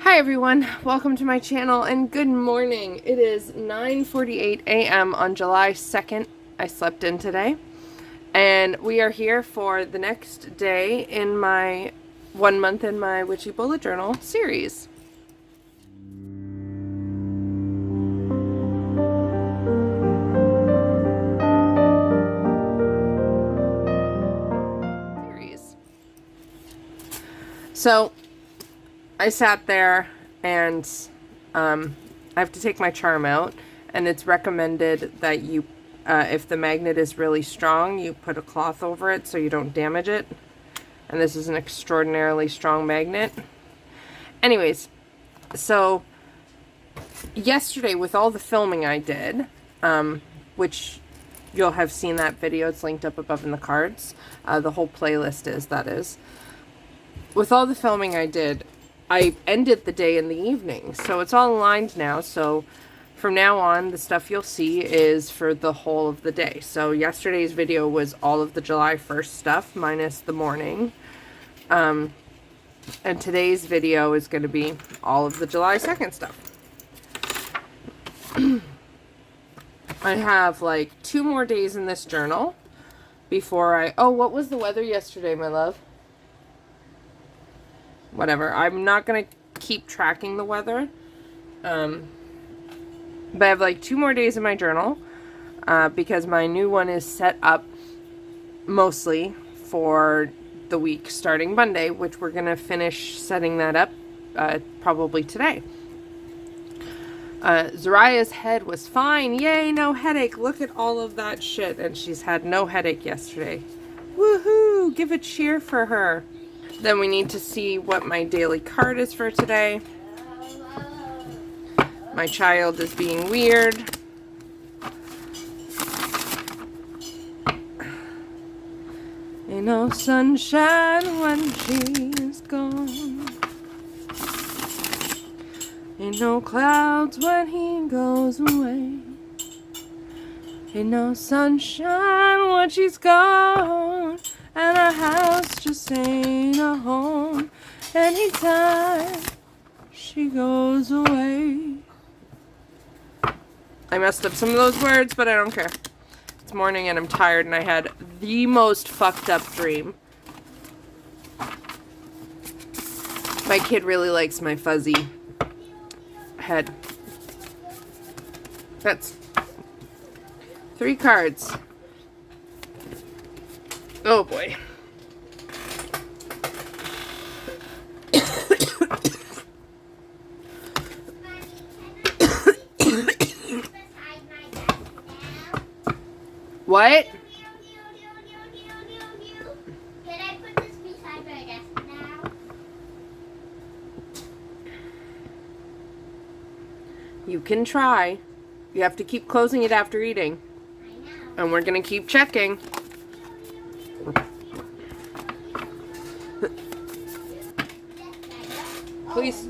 Hi everyone, welcome to my channel and good morning. It is 9:48 a.m. on July 2nd. I slept in today and we are here for the next day in my 1 month in my Witchy Bullet Journal series. So I sat there and I have to take my charm out, and it's recommended that you, if the magnet is really strong, you put a cloth over it so you don't damage it. And this is an extraordinarily strong magnet. Anyways, so yesterday with all the filming I did, which you'll have seen that video, it's linked up above in the cards. The whole playlist is, that is. With all the filming I did, I ended the day in the evening, so it's all aligned now. So from now on, the stuff you'll see is for the whole of the day. So yesterday's video was all of the July 1st stuff minus the morning. And today's video is going to be all of the July 2nd stuff. I have like 2 more days in this journal before oh, what was the weather yesterday, my love? Whatever. I'm not going to keep tracking the weather. But I have like 2 more days in my journal because my new one is set up mostly for the week starting Monday, which we're going to finish setting that up probably today. Zariah's head was fine. Yay, no headache. Look at all of that shit. And she's had no headache yesterday. Woohoo! Give a cheer for her. Then we need to see what my daily card is for today. My child is being weird. Ain't no sunshine when she's gone. Ain't no clouds when he goes away. Ain't no sunshine when she's gone. And our house just ain't a home anytime she goes away. I messed up some of those words, but I don't care. It's morning and I'm tired and I had the most fucked up dream. My kid really likes my fuzzy head. That's 3 cards. Oh boy. What? Can I put this beside my desk now? You can try. You have to keep closing it after eating. I know. And we're gonna keep checking. Please.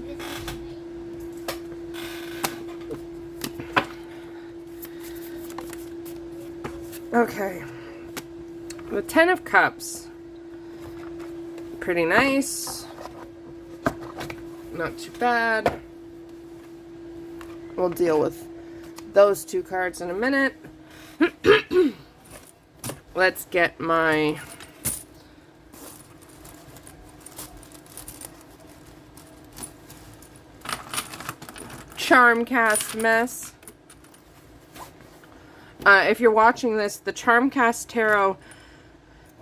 Okay. The 10 of Cups. Pretty nice. Not too bad. We'll deal with those 2 cards in a minute. Let's get my Charmcast mess. If you're watching this, the Charmcast Tarot,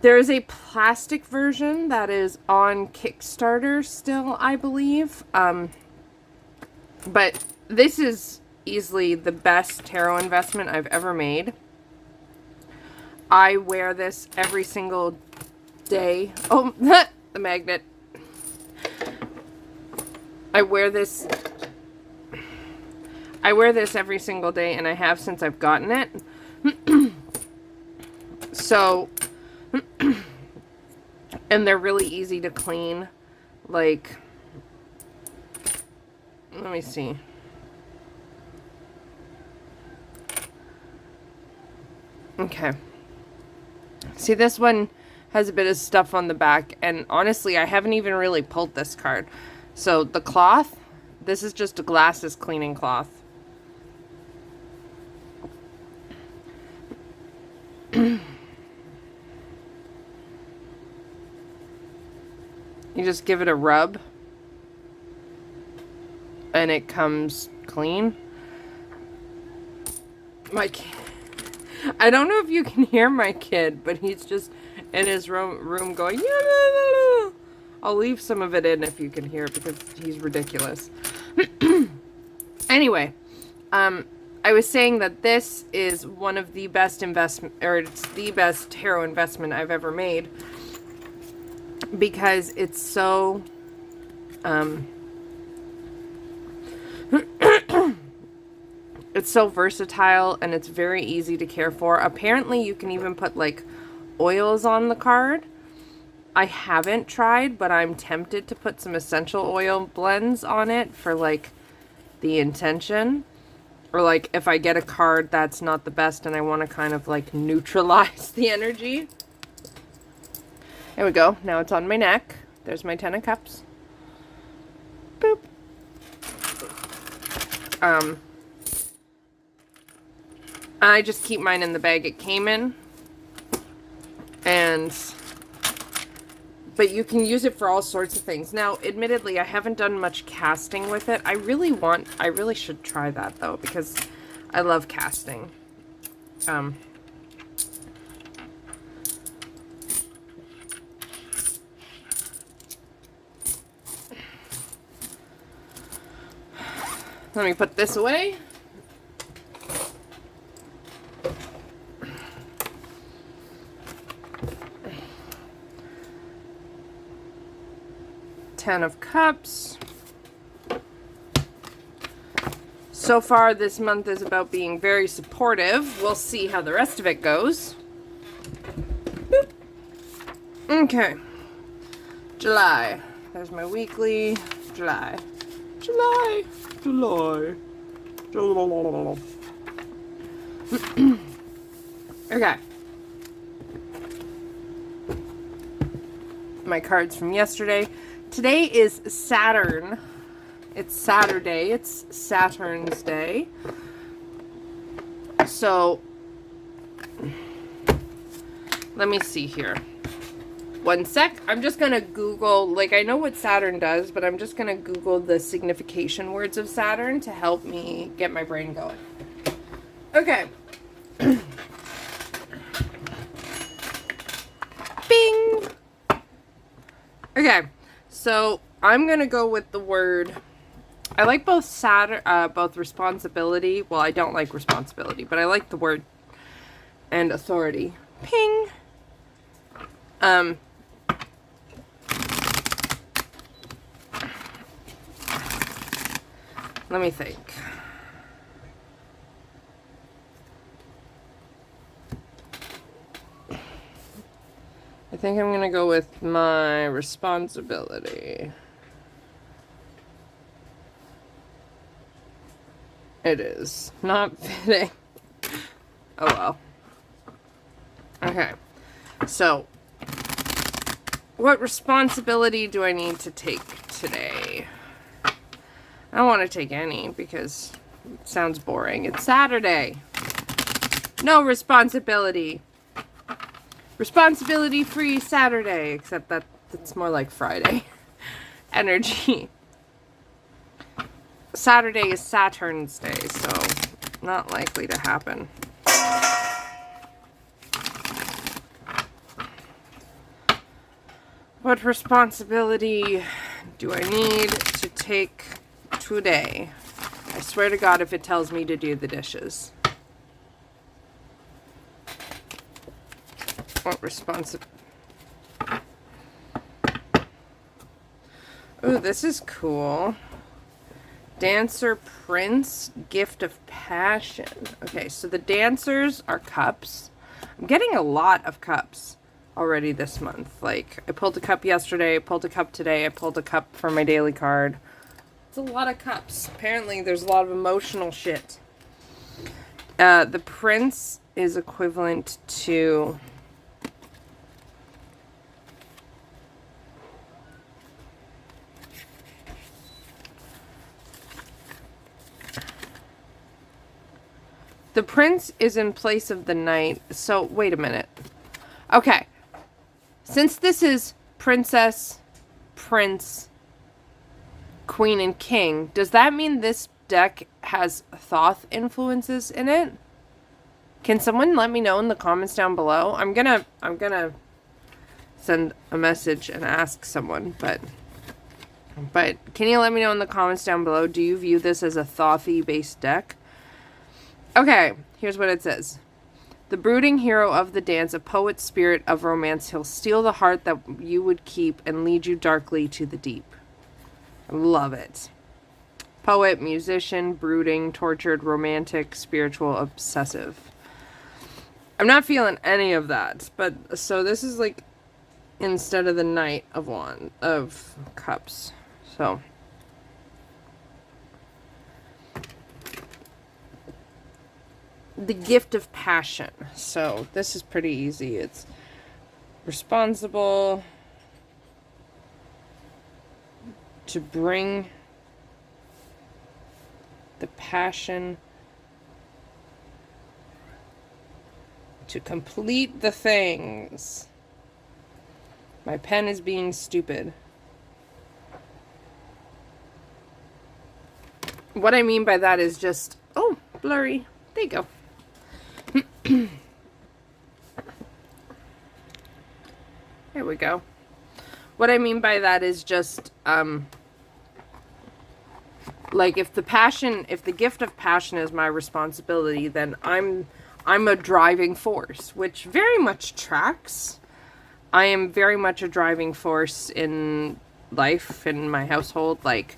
there is a plastic version that is on Kickstarter still, I believe. But this is easily the best tarot investment I've ever made. I wear this every single day. Oh, the magnet. I wear this every single day, and I have since I've gotten it. So, and they're really easy to clean. Like, let me see. Okay. See, this one has a bit of stuff on the back, and honestly, I haven't even really pulled this card. So the cloth This is just a glasses cleaning cloth. You just give it a rub and it comes clean. My kid, I don't know if you can hear my kid, but he's just in his room going, yeah. I'll leave some of it in if you can hear it because he's ridiculous. Anyway, I was saying that this is one of the best it's the best tarot investment I've ever made because it's so, it's so versatile and it's very easy to care for. Apparently you can even put like oils on the card. I haven't tried, but I'm tempted to put some essential oil blends on it for like the intention. Or like if I get a card that's not the best and I want to kind of like neutralize the energy. There we go. Now it's on my neck. There's my 10 of cups. Boop. I just keep mine in the bag it came in. But you can use it for all sorts of things. Now, admittedly, I haven't done much casting with it. I really should try that though, because I love casting. Let me put this away. Ten of Cups. So far this month is about being very supportive. We'll see how the rest of it goes. Boop. Okay. July. There's my weekly. July. July. July. July. Okay. My cards from yesterday. Today is Saturn. It's Saturday. It's Saturn's Day. So, let me see here. One sec. I'm just going to Google, like I know what Saturn does, but I'm just going to Google the signification words of Saturn to help me get my brain going. Okay. Bing! Okay. So, I'm going to go with the word, I like both both responsibility, well, I don't like responsibility, but I like the word and authority. Ping! Let me think. I think I'm going to go with my responsibility. It is not fitting. Oh well. Okay. So, what responsibility do I need to take today? I don't want to take any because it sounds boring. It's Saturday. No responsibility. Responsibility-free Saturday, except that it's more like Friday energy. Saturday is Saturn's Day, so not likely to happen. What responsibility do I need to take today? I swear to God if it tells me to do the dishes. What responsibility? Ooh, this is cool. Dancer Prince, Gift of Passion. Okay, so the dancers are cups. I'm getting a lot of cups already this month. Like, I pulled a cup yesterday, I pulled a cup today, I pulled a cup for my daily card. It's a lot of cups. Apparently, there's a lot of emotional shit. The Prince is equivalent to... The prince is in place of the knight. So, wait a minute. Okay. Since this is princess, prince, queen, and king, does that mean this deck has Thoth influences in it? Can someone let me know in the comments down below? I'm gonna send a message and ask someone, but can you let me know in the comments down below? Do you view this as a Thothy based deck? Okay, here's what it says. The brooding hero of the dance, a poet's spirit of romance, he'll steal the heart that you would keep and lead you darkly to the deep. I love it. Poet, musician, brooding, tortured, romantic, spiritual, obsessive. I'm not feeling any of that, but so this is like instead of the Knight of Cups. So the gift of passion. So this is pretty easy. It's responsible to bring the passion to complete the things. My pen is being stupid. What I mean by that is just, oh, blurry. There you go. There we go. What I mean by that is just, like if the gift of passion is my responsibility, then I'm a driving force, which very much tracks. I am very much a driving force in life, in my household. Like,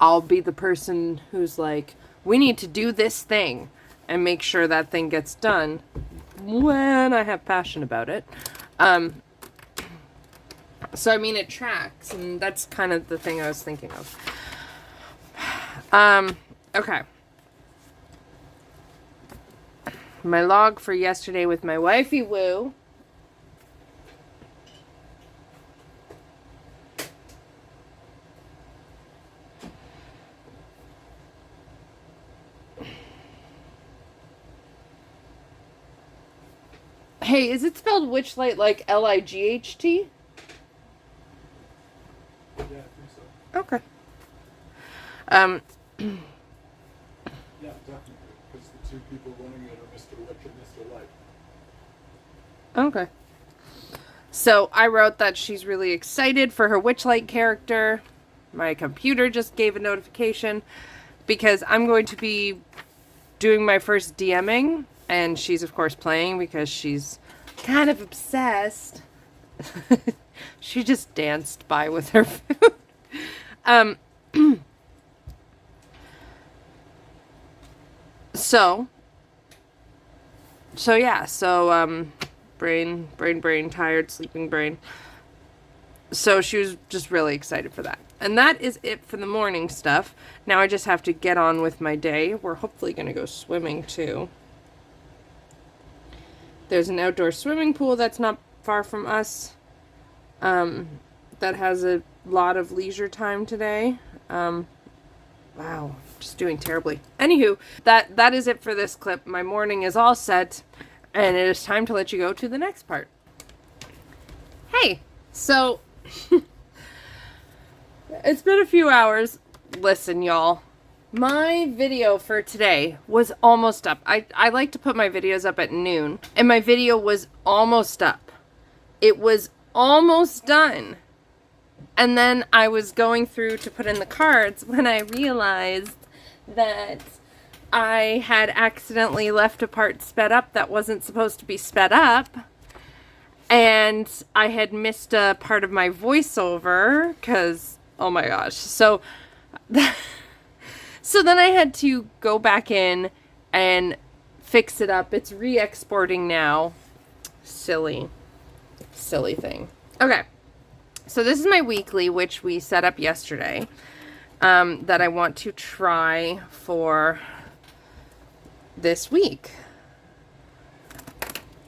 I'll be the person who's like, we need to do this thing and make sure that thing gets done when I have passion about it. So, I mean, it tracks, and that's kind of the thing I was thinking of. Okay. My log for yesterday with my wifey woo. Hey, is it spelled witchlight like L-I-G-H-T? Yeah, I think so. Okay. Yeah, definitely. Because the two people running it are Mr. Witch and Mr. Light. Okay. So I wrote that she's really excited for her Witchlight character. My computer just gave a notification because I'm going to be doing my first DMing, and she's of course playing because she's kind of obsessed. She just danced by with her food. So yeah, brain, tired, sleeping brain. So she was just really excited for that. And that is it for the morning stuff. Now I just have to get on with my day. We're hopefully going to go swimming too. There's an outdoor swimming pool that's not far from us. That has a lot of leisure time today. Wow, just doing terribly. Anywho, that is it for this clip. My morning is all set, and it is time to let you go to the next part. Hey, so it's been a few hours. Listen, y'all. My video for today was almost up. I like to put my videos up at noon, and my video was almost up. It was almost done. And then I was going through to put in the cards when I realized that I had accidentally left a part sped up that wasn't supposed to be sped up. And I had missed a part of my voiceover because, oh my gosh. So then I had to go back in and fix it up. It's re-exporting now. Silly thing. Okay. So this is my weekly, which we set up yesterday, that I want to try for this week.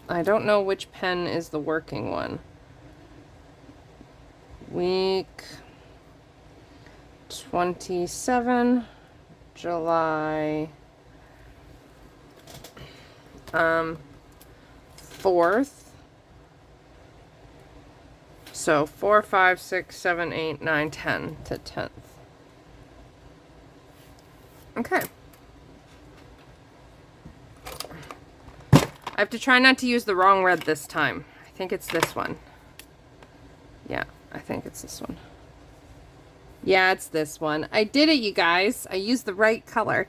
I don't know which pen is the working one. Week 27, July 4th. So 4, 5, 6, 7, 8, 9, 10 to 10th. Okay. I have to try not to use the wrong red this time. I think it's this one. Yeah, I think it's this one. Yeah, it's this one. I did it, you guys. I used the right color.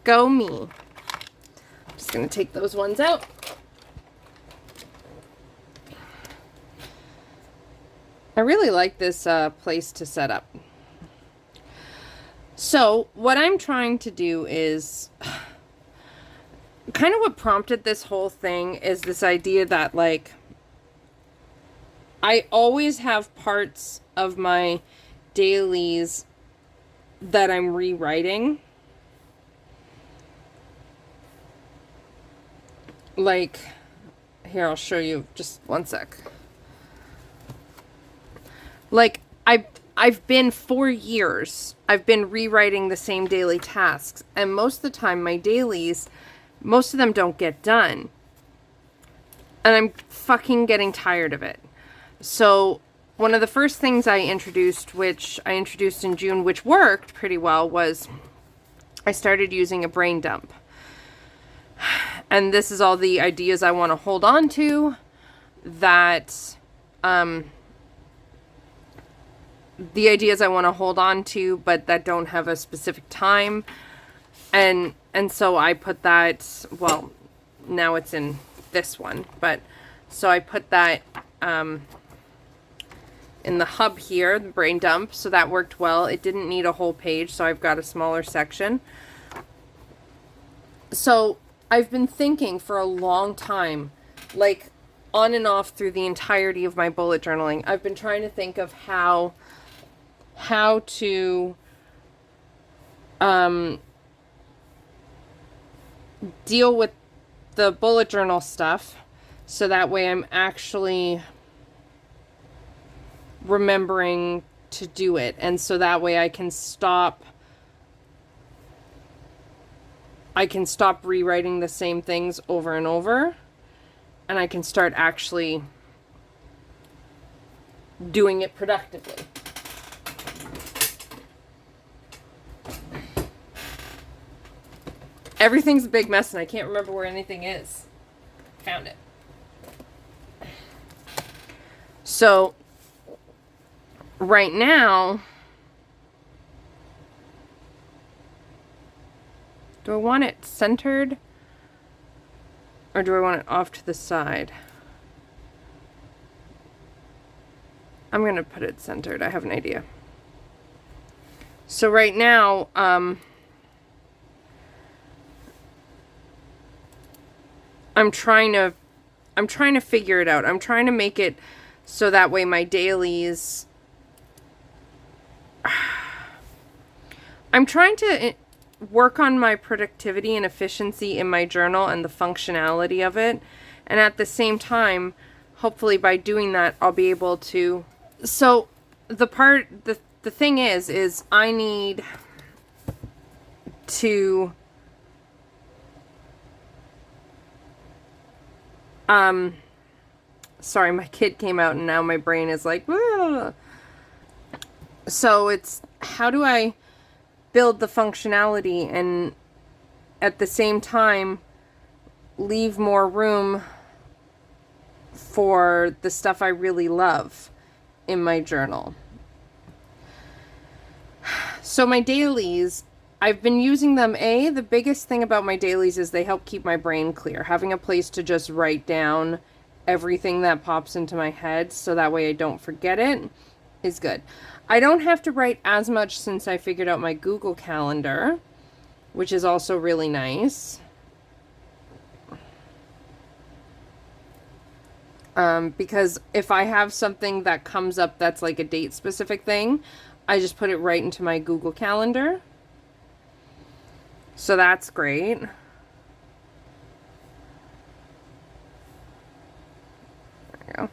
Go me. I'm just going to take those ones out. I really like this place to set up. So what I'm trying to do is kind of what prompted this whole thing is this idea that, like, I always have parts of my dailies that I'm rewriting. Like, here, I'll show you just one sec. Like, I've been 4 years, I've been rewriting the same daily tasks, and most of the time my dailies, most of them don't get done. And I'm fucking getting tired of it. So one of the first things I introduced, which I introduced in June, which worked pretty well, was I started using a brain dump. And this is all the ideas I want to hold on to that, the ideas I want to hold on to, but that don't have a specific time. And so I put that, well, now it's in this one, but so I put that in the hub here, the brain dump, so that worked well. It didn't need a whole page, so I've got a smaller section. So I've been thinking for a long time, like on and off through the entirety of my bullet journaling, I've been trying to think of how to deal with the bullet journal stuff so that way I'm actually remembering to do it, and so that way I can stop rewriting the same things over and over, and I can start actually doing it productively. Everything's a big mess and I can't remember where anything is. Found it. So right now, do I want it centered or do I want it off to the side? I'm going to put it centered. I have an idea. So right now, I'm trying to figure it out. I'm trying to make it so that way my dailies, I'm trying to work on my productivity and efficiency in my journal and the functionality of it. And at the same time, hopefully by doing that, I'll be able to, so the thing is I need to, sorry, my kid came out and now my brain is like, "Wah." So it's, how do I build the functionality and at the same time leave more room for the stuff I really love in my journal? So my dailies, I've been using them. The biggest thing about my dailies is they help keep my brain clear. Having a place to just write down everything that pops into my head so that way I don't forget it is good. I don't have to write as much since I figured out my Google Calendar, which is also really nice. Because if I have something that comes up that's like a date specific thing, I just put it right into my Google Calendar. So that's great. There we go.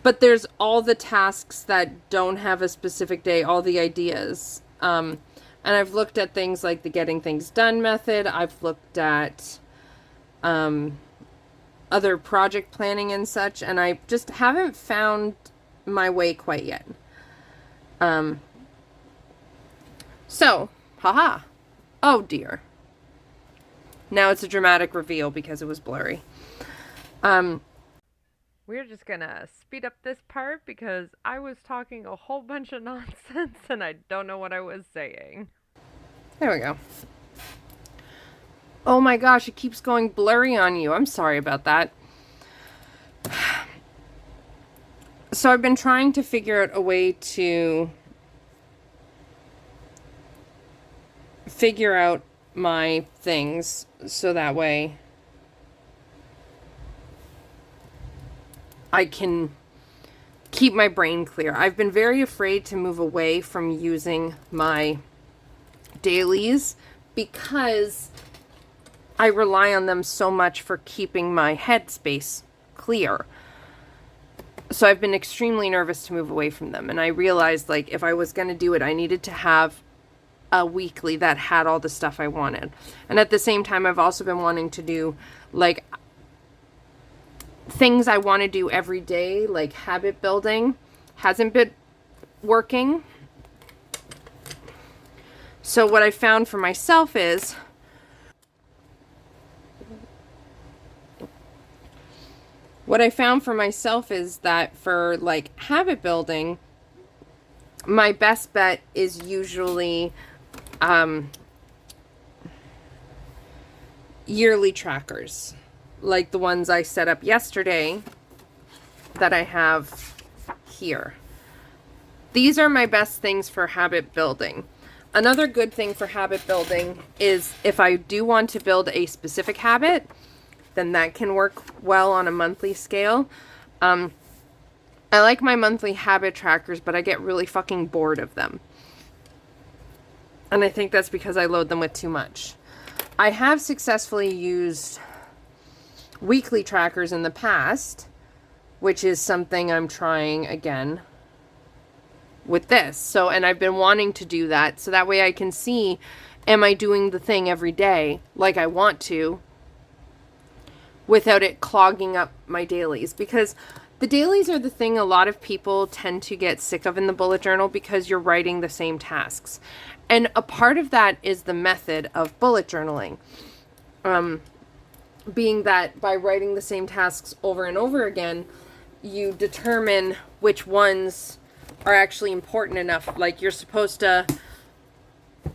But there's all the tasks that don't have a specific day, all the ideas. And I've looked at things like the getting things done method. I've looked at other project planning and such, and I just haven't found my way quite yet. So, haha. Oh dear. Now it's a dramatic reveal because it was blurry. We're just gonna speed up this part because I was talking a whole bunch of nonsense and I don't know what I was saying. There we go. Oh my gosh, it keeps going blurry on you. I'm sorry about that. So I've been trying to figure out a way to figure out my things so that way I can keep my brain clear. I've been very afraid to move away from using my dailies because I rely on them so much for keeping my headspace clear. So I've been extremely nervous to move away from them. And I realized, like, if I was going to do it, I needed to have a weekly that had all the stuff I wanted. And at the same time, I've also been wanting to do, like, things I want to do every day, like habit building. Hasn't been working. So what I found for myself is that for like habit building, my best bet is usually yearly trackers, like the ones I set up yesterday that I have here. These are my best things for habit building. Another good thing for habit building is if I do want to build a specific habit, then that can work well on a monthly scale. I like my monthly habit trackers, but I get really fucking bored of them. And I think that's because I load them with too much. I have successfully used weekly trackers in the past, which is something I'm trying again with this. So, and I've been wanting to do that so that way I can see, am I doing the thing every day like I want to without it clogging up my dailies? Because the dailies are the thing a lot of people tend to get sick of in the bullet journal because you're writing the same tasks. And a part of that is the method of bullet journaling. Being that by writing the same tasks over and over again, you determine which ones are actually important enough. Like you're supposed to,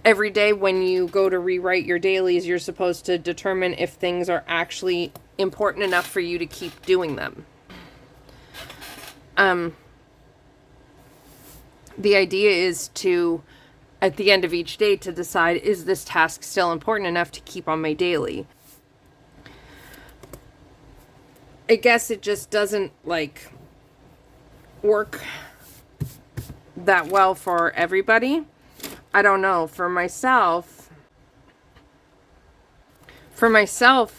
every day when you go to rewrite your dailies, you're supposed to determine if things are actually important enough for you to keep doing them. The idea is to, at the end of each day, to decide, is this task still important enough to keep on my daily? I guess it just doesn't, like, work that well for everybody. I don't know. For myself,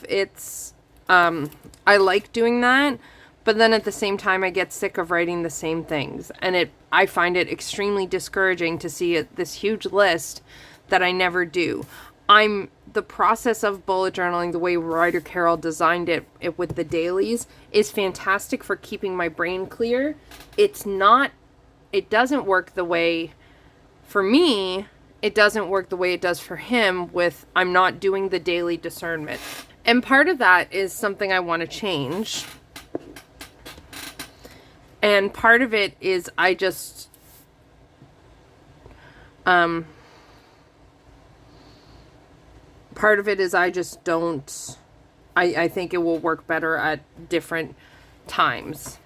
it's, I like doing that, but then at the same time, I get sick of writing the same things. And I find it extremely discouraging to see this huge list that I never do. The process of bullet journaling, the way Writer Carol designed it with the dailies, is fantastic for keeping my brain clear. It doesn't work the way, for me, it doesn't work the way it does for him with, I'm not doing the daily discernment. And part of that is something I want to change. And part of it is I just, don't, I think it will work better at different times.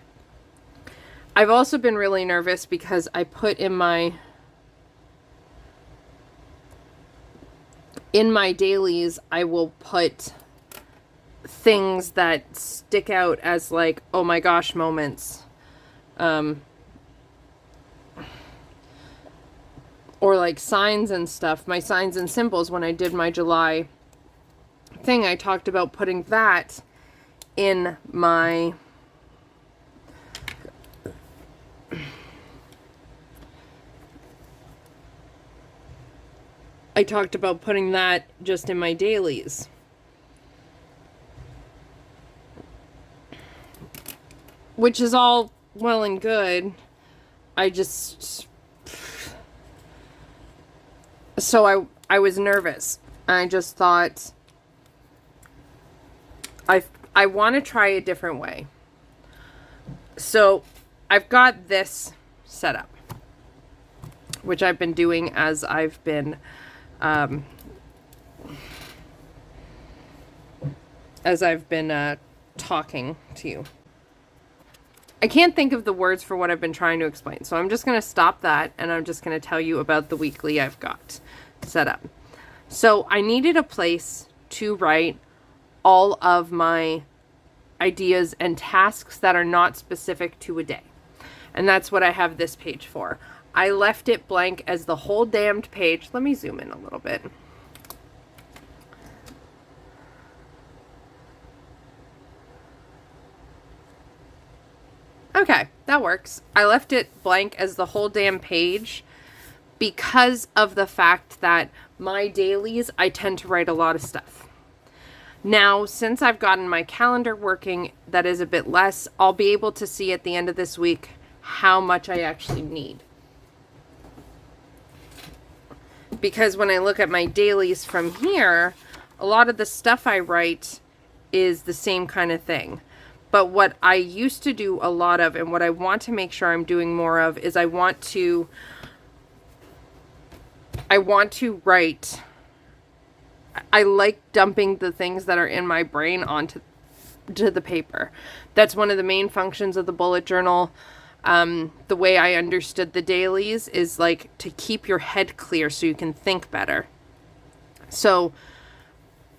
I've also been really nervous because I put in my dailies, I will put things that stick out as like, oh my gosh moments. Or like signs and stuff, my signs and symbols. When I did my July thing, I talked about putting that in my I talked about putting that just in my dailies. Which is all well and good. So I was nervous. I just thought I want to try a different way. So I've got this set up, which I've been doing as I've been talking to you. I can't think of the words for what I've been trying to explain, so I'm just going to stop that, and I'm just going to tell you about the weekly I've got set up. So I needed a place to write all of my ideas and tasks that are not specific to a day. And that's what I have this page for. I left it blank as the whole damned page. Let me zoom in a little bit. Okay, that works. I left it blank as the whole damn page because of the fact that my dailies, I tend to write a lot of stuff. Now, since I've gotten my calendar working, that is a bit less. I'll be able to see at the end of this week how much I actually need. Because when I look at my dailies from here, a lot of the stuff I write is the same kind of thing. But what I used to do a lot of, and what I want to make sure I'm doing more of, is I want to write. I like dumping the things that are in my brain onto the paper. That's one of the main functions of the bullet journal. The way I understood the dailies is like to keep your head clear so you can think better. So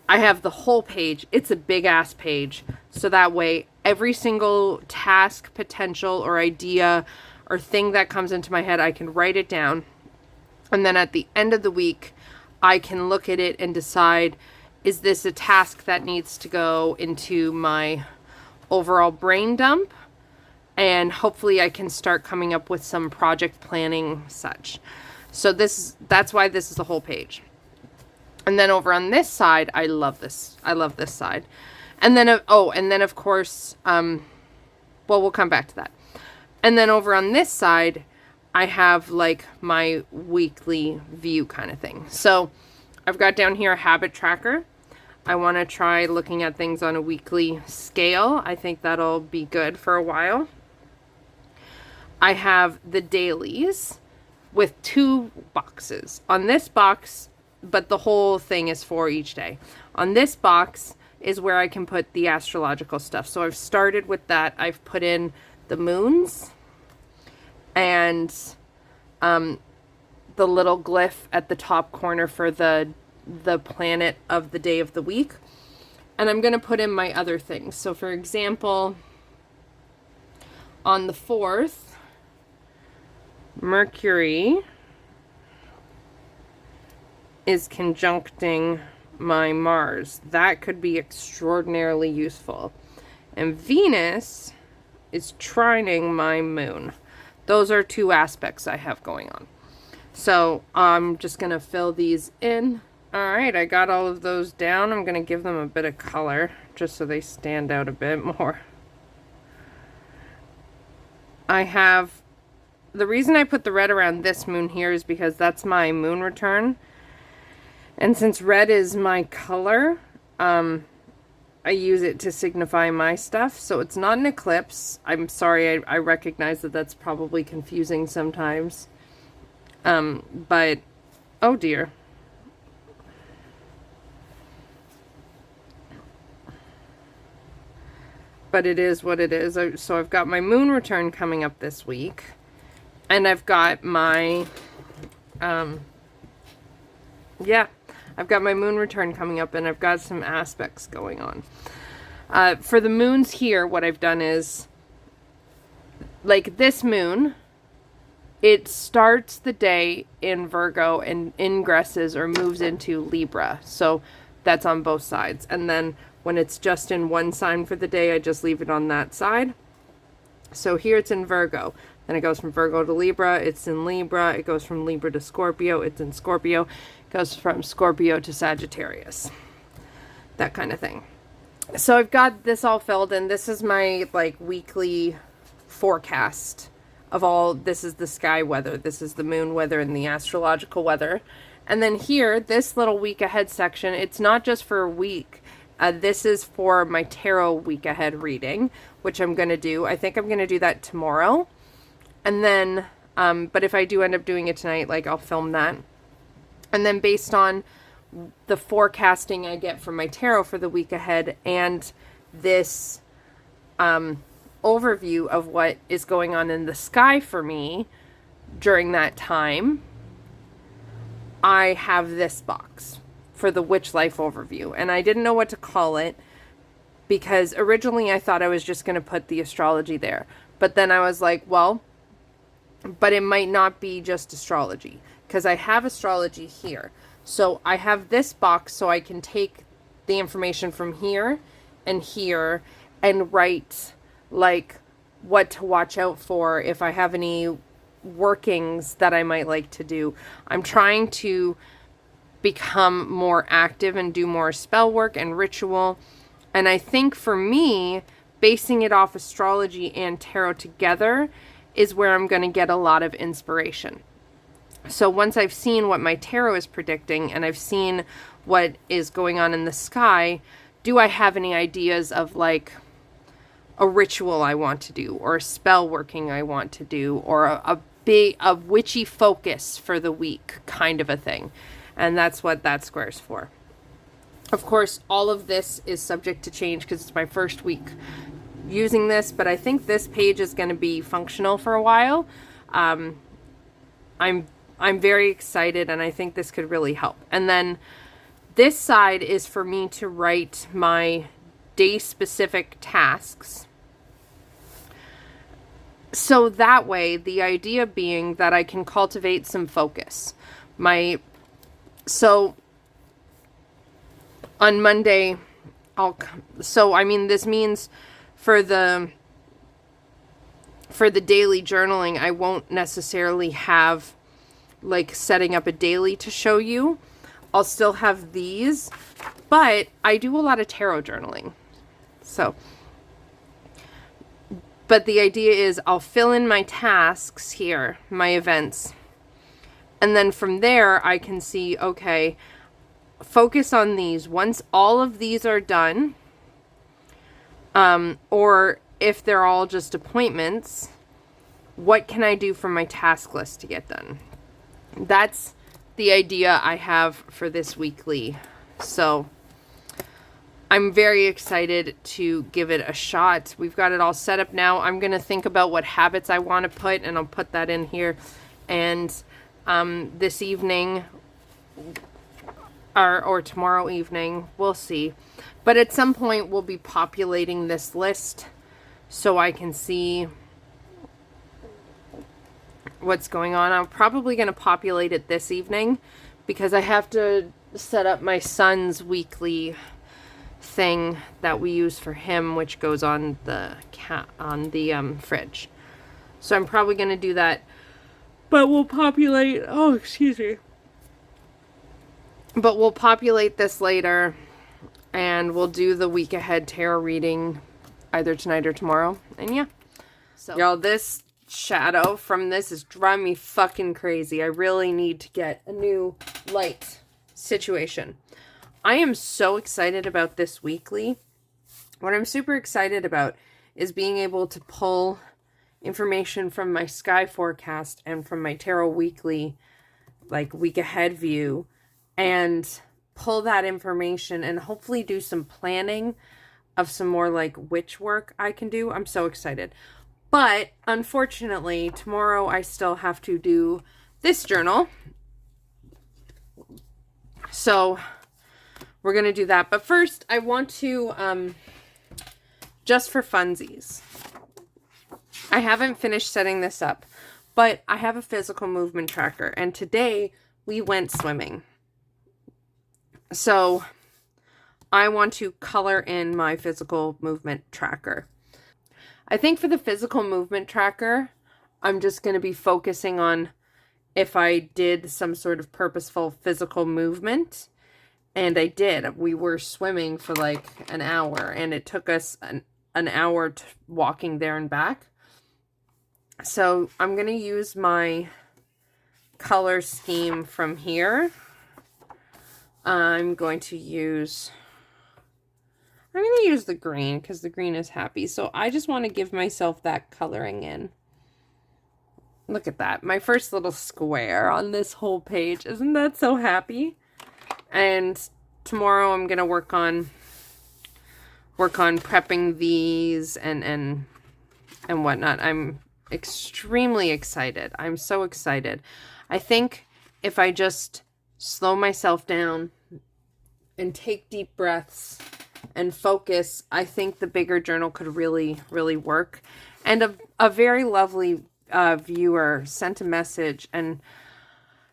I have the whole page. It's a big ass page. So that way every single task, potential, or idea or thing that comes into my head, I can write it down. And then at the end of the week, I can look at it and decide, is this a task that needs to go into my overall brain dump? And hopefully I can start coming up with some project planning such. So that's why this is the whole page. And then over on this side, I love this. I love this side. And then, of course, well, we'll come back to that. And then over on this side, I have like my weekly view kind of thing. So I've got down here a habit tracker. I want to try looking at things on a weekly scale. I think that'll be good for a while. I have the dailies with 2 boxes. On this box, but the whole thing is for each day. On this box is where I can put the astrological stuff. So I've started with that. I've put in the moons and the little glyph at the top corner for the planet of the day of the week. And I'm going to put in my other things. So for example, on the 4th, Mercury is conjuncting my Mars. That could be extraordinarily useful. And Venus is trining my moon. Those are 2 aspects I have going on. So I'm just going to fill these in. All right, I got all of those down. I'm going to give them a bit of color just so they stand out a bit more. I have, the reason I put the red around this moon here is because that's my moon return. And since red is my color, I use it to signify my stuff. So it's not an eclipse. I'm sorry, I recognize that that's probably confusing sometimes. But, oh dear. But it is what it is. So I've got my moon return coming up this week. And I've got my, I've got my moon return coming up, and I've got some aspects going on. For the moons here, what I've done is, like this moon, it starts the day in Virgo and ingresses or moves into Libra. So that's on both sides. And then when it's just in one sign for the day, I just leave it on that side. So here it's in Virgo. Then it goes from Virgo to Libra. It's in Libra. It goes from Libra to Scorpio. It's in Scorpio. It Goes from Scorpio to Sagittarius. That kind of thing. So I've got this all filled, and this is my like weekly forecast of all. This is the sky weather, this is the moon weather, and the astrological weather. And then here, this little week ahead section, it's not just for a week. This is for my tarot week ahead reading, which I'm going to do. I think I'm going to do that tomorrow. And then, but if I do end up doing it tonight, like I'll film that. And then based on the forecasting I get from my tarot for the week ahead and this overview of what is going on in the sky for me during that time, I have this box for the Witch Life Overview. And I didn't know what to call it because originally I thought I was just going to put the astrology there. But then I was like, well, but it might not be just astrology because I have astrology here. So I have this box so I can take the information from here and write like what to watch out for if I have any workings that I might like to do. I'm trying to become more active and do more spell work and ritual. And I think for me, basing it off astrology and tarot together is where I'm going to get a lot of inspiration. So once I've seen what my tarot is predicting and I've seen what is going on in the sky, do I have any ideas of like a ritual I want to do or a spell working I want to do or a witchy focus for the week kind of a thing? And that's what that square's for. Of course, all of this is subject to change because it's my first week using this, but I think this page is going to be functional for a while. I'm very excited, and I think this could really help. And then this side is for me to write my day-specific tasks. So that way, the idea being that I can cultivate some focus. So on Monday, this means for the daily journaling, I won't necessarily have like setting up a daily to show you. I'll still have these, but I do a lot of tarot journaling. But the idea is I'll fill in my tasks here, my events. And then from there, I can see, okay, focus on these. Once all of these are done, or if they're all just appointments, what can I do for my task list to get done? That's the idea I have for this weekly. So I'm very excited to give it a shot. We've got it all set up now. I'm going to think about what habits I want to put, and I'll put that in here. And this evening or tomorrow evening, we'll see. But at some point, we'll be populating this list so I can see what's going on. I'm probably going to populate it this evening because I have to set up my son's weekly thing that we use for him, which goes on the fridge. So I'm probably going to do that, but we'll populate, but we'll populate this later, and we'll do the week ahead tarot reading either tonight or tomorrow. And yeah, so y'all, this shadow from this is driving me fucking crazy. I really need to get a new light situation. I am so excited about this weekly. What I'm super excited about is being able to pull information from my sky forecast and from my tarot weekly, like week ahead view, and pull that information and hopefully do some planning of some more like witch work I can do. I'm so excited. But unfortunately, tomorrow I still have to do this journal. So we're going to do that. But first, I want to, just for funsies, I haven't finished setting this up, but I have a physical movement tracker. And today we went swimming. So I want to color in my physical movement tracker. I think for the physical movement tracker, I'm just going to be focusing on if I did some sort of purposeful physical movement. And I did. We were swimming for like an hour, and it took us an hour walking there and back. So I'm going to use my color scheme from here. I'm going to use the green because the green is happy. So I just want to give myself that coloring in. Look at that. My first little square on this whole page. Isn't that so happy? And tomorrow I'm going to work on prepping these and whatnot. I'm extremely excited. I'm so excited. I think if I just slow myself down and take deep breaths and focus, I think the bigger journal could really, really work. And a very lovely viewer sent a message, and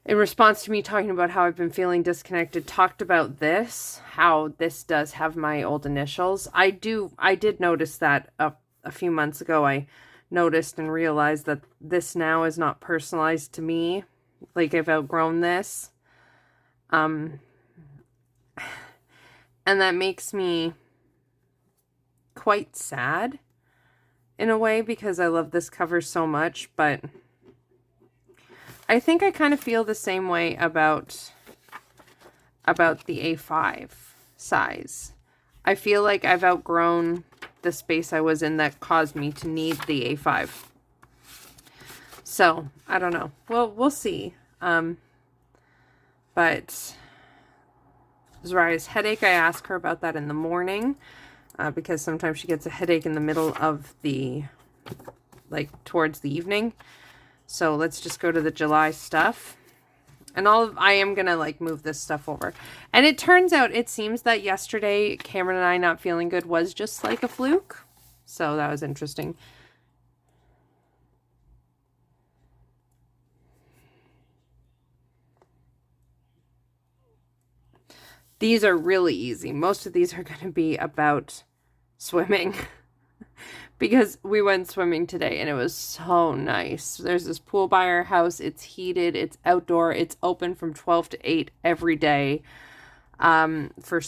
in response to me talking about how I've been feeling disconnected, talked about this, how this does have my old initials. I did notice that a few months ago. I noticed and realized that this now is not personalized to me. Like, I've outgrown this. And that makes me quite sad in a way, because I love this cover so much, but I think I kind of feel the same way about the A5 size. I feel like I've outgrown the space I was in that caused me to need the A5. So, I don't know. Well, we'll see. But Zariah's headache, I ask her about that in the morning, because sometimes she gets a headache in the middle of the, like, towards the evening. So let's just go to the July stuff. And I am going to, like, move this stuff over. And it turns out, it seems that yesterday, Cameron and I not feeling good was just like a fluke. So that was interesting. These are really easy. Most of these are going to be about swimming. Because we went swimming today and it was so nice. There's this pool by our house. It's heated. It's outdoor. It's open from 12 to 8 every day for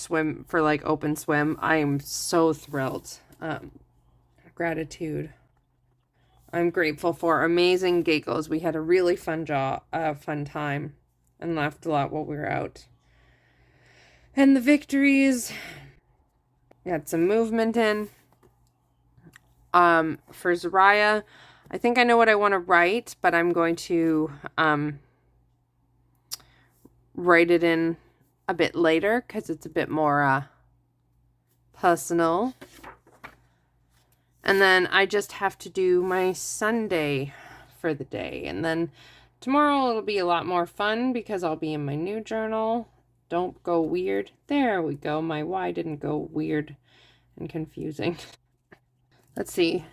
like open swim. I am so thrilled. Gratitude. I'm grateful for amazing giggles. We had a really fun time and laughed a lot while we were out. And the victories. Got some movement in. For Zariah, I think I know what I want to write, but I'm going to write it in a bit later because it's a bit more personal. And then I just have to do my Sunday for the day. And then tomorrow it'll be a lot more fun because I'll be in my new journal. Don't go weird. There we go. My Y didn't go weird and confusing. Let's see.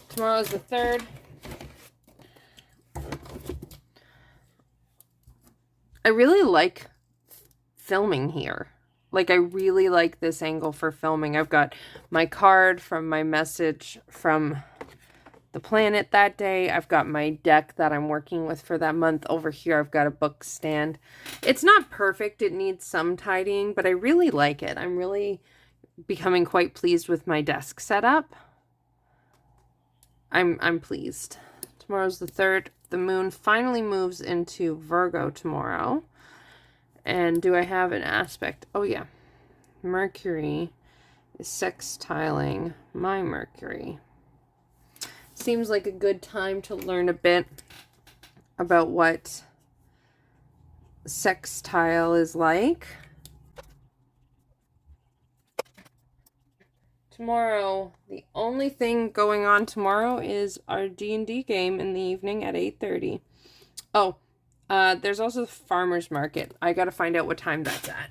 Tomorrow's the 3rd. I really like filming here. Like, I really like this angle for filming. I've got my card from my message from the planet that day. I've got my deck that I'm working with for that month. Over here, I've got a book stand. It's not perfect. It needs some tidying, but I really like it. I'm really becoming quite pleased with my desk setup. I'm pleased. Tomorrow's the 3rd. The moon finally moves into Virgo tomorrow. And do I have an aspect? Oh yeah. Mercury is sextiling my Mercury. Seems like a good time to learn a bit about what sextile is like. Tomorrow, the only thing going on tomorrow is our D&D game in the evening at 8:30. Oh, there's also the farmer's market. I gotta find out what time that's at.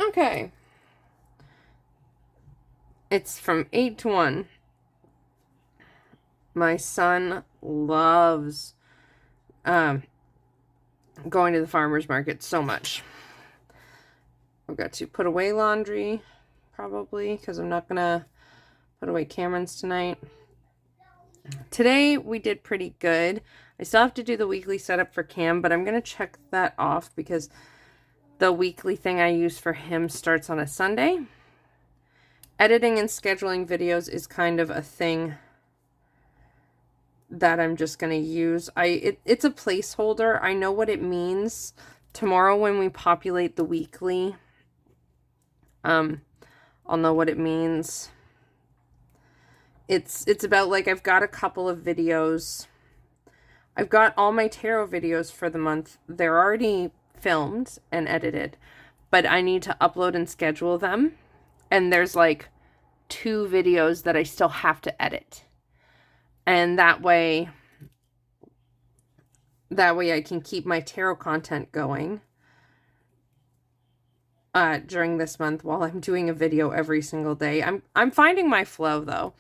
Okay. It's from 8 to 1. My son loves going to the farmer's market so much. I've got to put away laundry, probably, because I'm not going to put away Cameron's tonight. Today, we did pretty good. I still have to do the weekly setup for Cam, but I'm going to check that off because the weekly thing I use for him starts on a Sunday. Editing and scheduling videos is kind of a thing that I'm just going to use. It's a placeholder. I know what it means. Tomorrow when we populate the weekly, I'll know what it means. It's about, like, I've got a couple of videos. I've got all my tarot videos for the month. They're already filmed and edited, but I need to upload and schedule them. And there's like 2 videos that I still have to edit. And that way I can keep my tarot content going during this month while I'm doing a video every single day. I'm finding my flow though,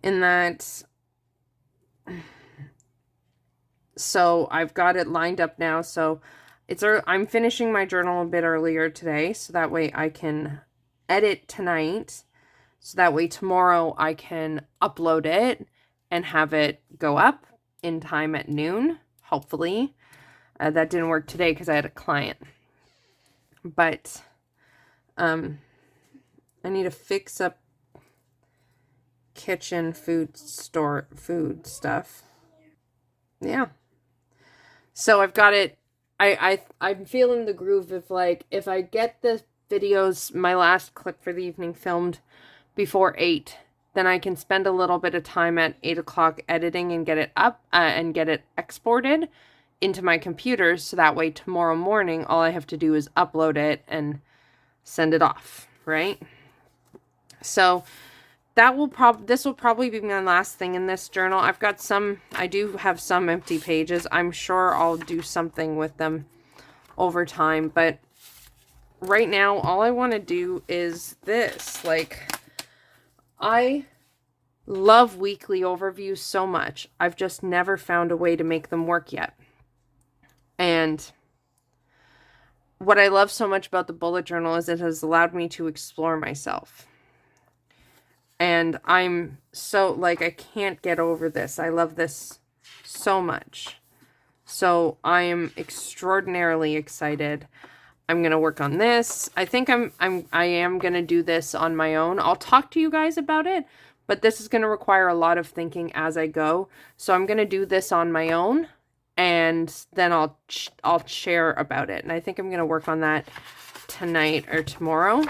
in that. So I've got it lined up now. So I'm finishing my journal a bit earlier today, so that way I can edit tonight. So that way tomorrow I can upload it and have it go up in time at noon, hopefully. That didn't work today because I had a client. But I need to fix up kitchen food stuff. Yeah. So I've got it. I'm feeling the groove of, like, if I get the videos, my last clip for the evening, filmed before 8, then I can spend a little bit of time at 8 o'clock editing and get it up and get it exported into my computer. So that way tomorrow morning, all I have to do is upload it and send it off, right? So this will probably be my last thing in this journal. I do have some empty pages. I'm sure I'll do something with them over time, but right now all I want to do is this. Like, I love weekly overviews so much. I've just never found a way to make them work yet. And what I love so much about the bullet journal is it has allowed me to explore myself. And I'm so, like, I can't get over this. I love this so much. So I am extraordinarily excited. I'm going to work on this. I think I am going to do this on my own. I'll talk to you guys about it, but this is going to require a lot of thinking as I go. So I'm going to do this on my own, and then I'll share about it. And I think I'm going to work on that tonight or tomorrow.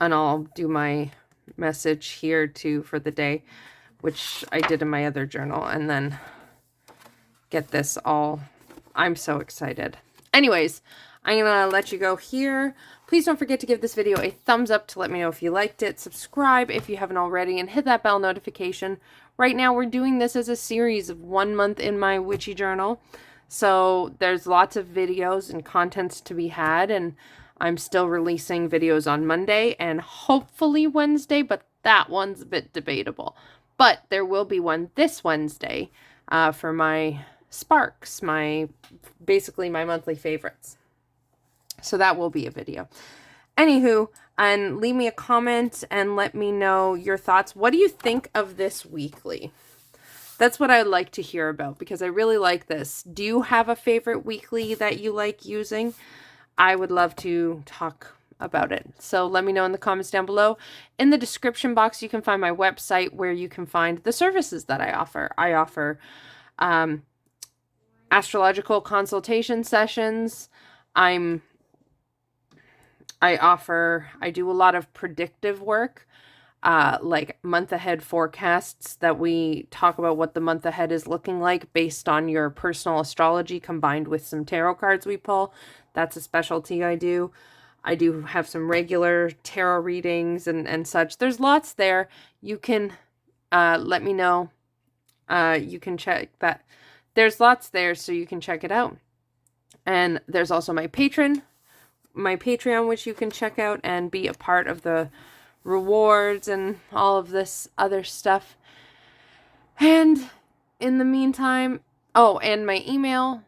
And I'll do my message here too for the day, which I did in my other journal, and then get this all. I'm so excited. Anyways, I'm going to let you go here. Please don't forget to give this video a thumbs up to let me know if you liked it. Subscribe if you haven't already, and hit that bell notification. Right now we're doing this as a series of 1 month in my witchy journal. So there's lots of videos and contents to be had, and I'm still releasing videos on Monday and hopefully Wednesday, but that one's a bit debatable. But there will be one this Wednesday for my Sparks, basically my monthly favorites. So that will be a video. Anywho, and leave me a comment and let me know your thoughts. What do you think of this weekly? That's what I'd like to hear about, because I really like this. Do you have a favorite weekly that you like using? I would love to talk about it. So let me know in the comments down below. In the description box, you can find my website where you can find the services that I offer. I offer astrological consultation sessions. I do a lot of predictive work, like month ahead forecasts that we talk about what the month ahead is looking like based on your personal astrology combined with some tarot cards we pull. That's a specialty I do. I do have some regular tarot readings and such. There's lots there. You can let me know. You can check that. There's lots there, so you can check it out. And there's also my Patreon, which you can check out and be a part of the rewards and all of this other stuff. And in the meantime, and my email.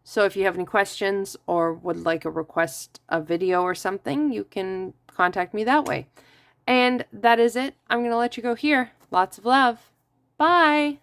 So if you have any questions or would like a request a video or something, you can contact me that way. And that is it. I'm going to let you go here. Lots of love. Bye.